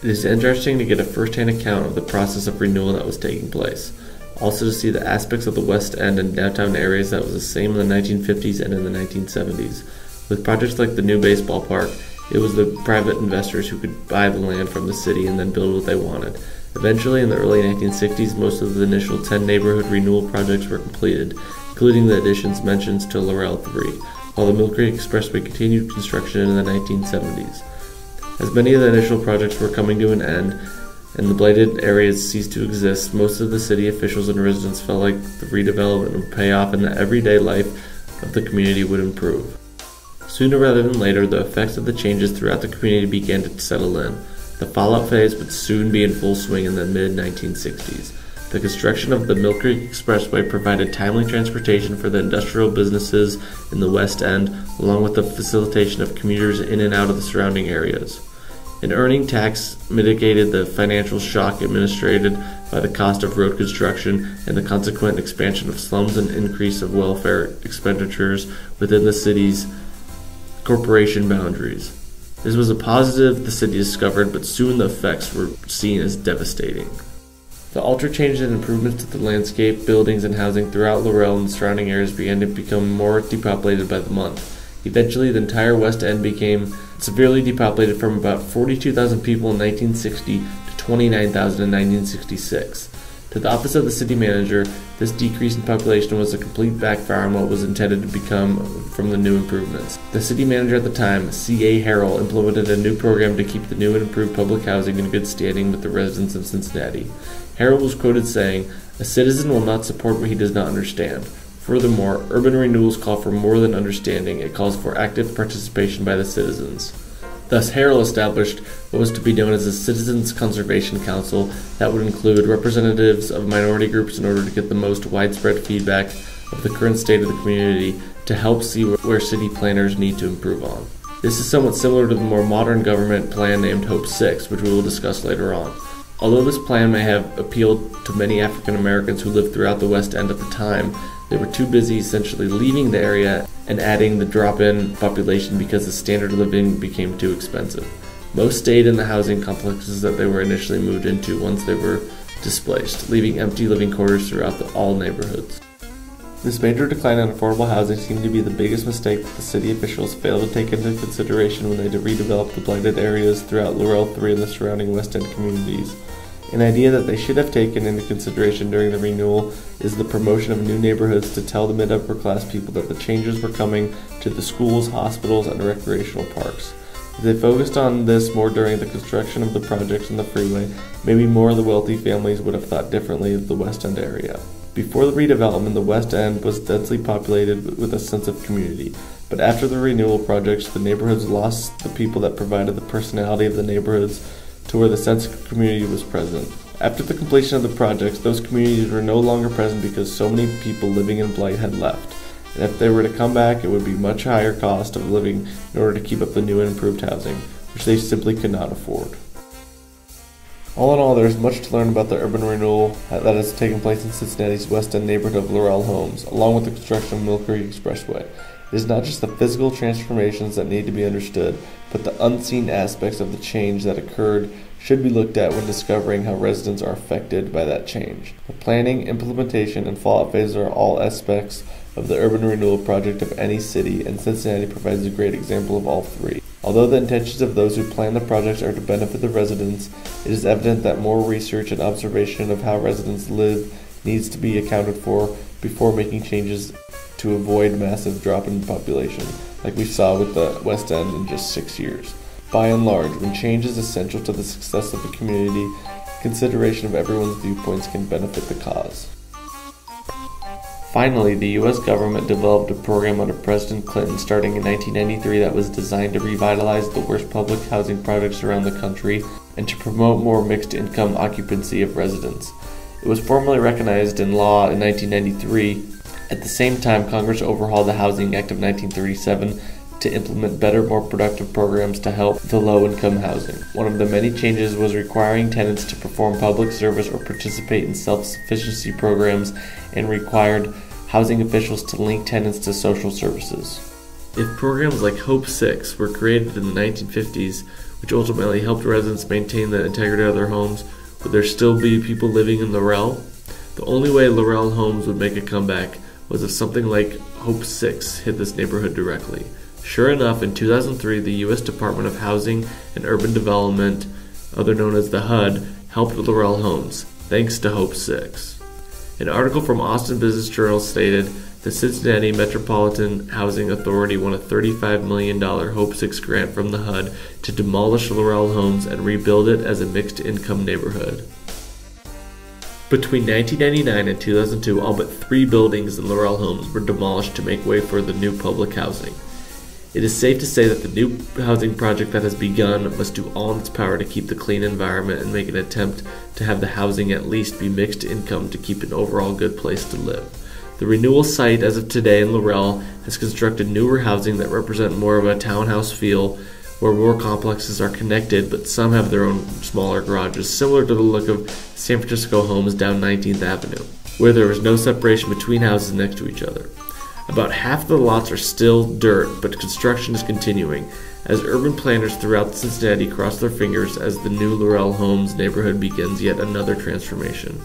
It is interesting to get a first-hand account of the process of renewal that was taking place. Also to see the aspects of the West End and downtown areas that was the same in the 1950s and in the 1970s. With projects like the new baseball park, it was the private investors who could buy the land from the city and then build what they wanted. Eventually, in the early 1960s, most of the initial 10 neighborhood renewal projects were completed, including the additions mentioned to Laurel 3, while the Mill Creek Expressway continued construction in the 1970s. As many of the initial projects were coming to an end, and the blighted areas ceased to exist, most of the city officials and residents felt like the redevelopment would pay off and the everyday life of the community would improve. Sooner rather than later, the effects of the changes throughout the community began to settle in. The fallout phase would soon be in full swing in the mid-1960s. The construction of the Mill Creek Expressway provided timely transportation for the industrial businesses in the West End, along with the facilitation of commuters in and out of the surrounding areas. An earning tax mitigated the financial shock administered by the cost of road construction and the consequent expansion of slums and increase of welfare expenditures within the city's corporation boundaries. This was a positive the city discovered, but soon the effects were seen as devastating. The altered changes and improvements to the landscape, buildings, and housing throughout Laurel and the surrounding areas began to become more depopulated by the month. Eventually, the entire West End became severely depopulated from about 42,000 people in 1960 to 29,000 in 1966. To the office of the city manager, this decrease in population was a complete backfire on what was intended to become from the new improvements. The city manager at the time, C.A. Harrell, implemented a new program to keep the new and improved public housing in good standing with the residents of Cincinnati. Harrell was quoted saying, "A citizen will not support what he does not understand. Furthermore, urban renewals call for more than understanding, it calls for active participation by the citizens." Thus, Harrell established what was to be known as a Citizens Conservation Council that would include representatives of minority groups in order to get the most widespread feedback of the current state of the community to help see where city planners need to improve on. This is somewhat similar to the more modern government plan named Hope 6, which we will discuss later on. Although this plan may have appealed to many African Americans who lived throughout the West End at the time, they were too busy essentially leaving the area and adding the drop-in population because the standard of living became too expensive. Most stayed in the housing complexes that they were initially moved into once they were displaced, leaving empty living quarters throughout all neighborhoods. This major decline in affordable housing seemed to be the biggest mistake that the city officials failed to take into consideration when they redeveloped the blighted areas throughout Laurel 3 and the surrounding West End communities. An idea that they should have taken into consideration during the renewal is the promotion of new neighborhoods to tell the mid-upper class people that the changes were coming to the schools, hospitals, and recreational parks. If they focused on this more during the construction of the projects and the freeway, maybe more of the wealthy families would have thought differently of the West End area. Before the redevelopment, the West End was densely populated with a sense of community, but after the renewal projects, the neighborhoods lost the people that provided the personality of the neighborhoods to where the sense of community was present. After the completion of the projects, those communities were no longer present because so many people living in blight had left, and if they were to come back, it would be much higher cost of living in order to keep up the new and improved housing, which they simply could not afford. All in all, there is much to learn about the urban renewal that has taken place in Cincinnati's West End neighborhood of Laurel Homes, along with the construction of Mill Creek Expressway. It is not just the physical transformations that need to be understood, but the unseen aspects of the change that occurred should be looked at when discovering how residents are affected by that change. The planning, implementation, and fallout phases are all aspects of the urban renewal project of any city, and Cincinnati provides a great example of all three. Although the intentions of those who plan the projects are to benefit the residents, it is evident that more research and observation of how residents live needs to be accounted for before making changes to avoid massive drop in population, like we saw with the West End in just 6 years. By and large, when change is essential to the success of the community, consideration of everyone's viewpoints can benefit the cause. Finally, the U.S. government developed a program under President Clinton starting in 1993 that was designed to revitalize the worst public housing projects around the country and to promote more mixed-income occupancy of residents. It was formally recognized in law in 1993. At the same time, Congress overhauled the Housing Act of 1937 to implement better, more productive programs to help the low-income housing. One of the many changes was requiring tenants to perform public service or participate in self-sufficiency programs and required housing officials to link tenants to social services. If programs like Hope 6 were created in the 1950s, which ultimately helped residents maintain the integrity of their homes. Would there still be people living in Laurel? The only way Laurel homes would make a comeback was if something like Hope 6 hit this neighborhood directly. Sure enough, in 2003, the U.S. Department of Housing and Urban Development, otherwise known as the HUD, helped Laurel homes, thanks to Hope 6. An article from Austin Business Journal stated the Cincinnati Metropolitan Housing Authority won a $35 million Hope 6 grant from the HUD to demolish Laurel homes and rebuild it as a mixed-income neighborhood. Between 1999 and 2002, all but 3 buildings in Laurel homes were demolished to make way for the new public housing. It is safe to say that the new housing project that has begun must do all in its power to keep the clean environment and make an attempt to have the housing at least be mixed income to keep an overall good place to live. The Renewal site as of today in Laurel has constructed newer housing that represent more of a townhouse feel, where more complexes are connected but some have their own smaller garages, similar to the look of San Francisco homes down 19th Avenue, where there is no separation between houses next to each other. About half of the lots are still dirt, but construction is continuing, as urban planners throughout Cincinnati cross their fingers as the new Laurel Homes neighborhood begins yet another transformation.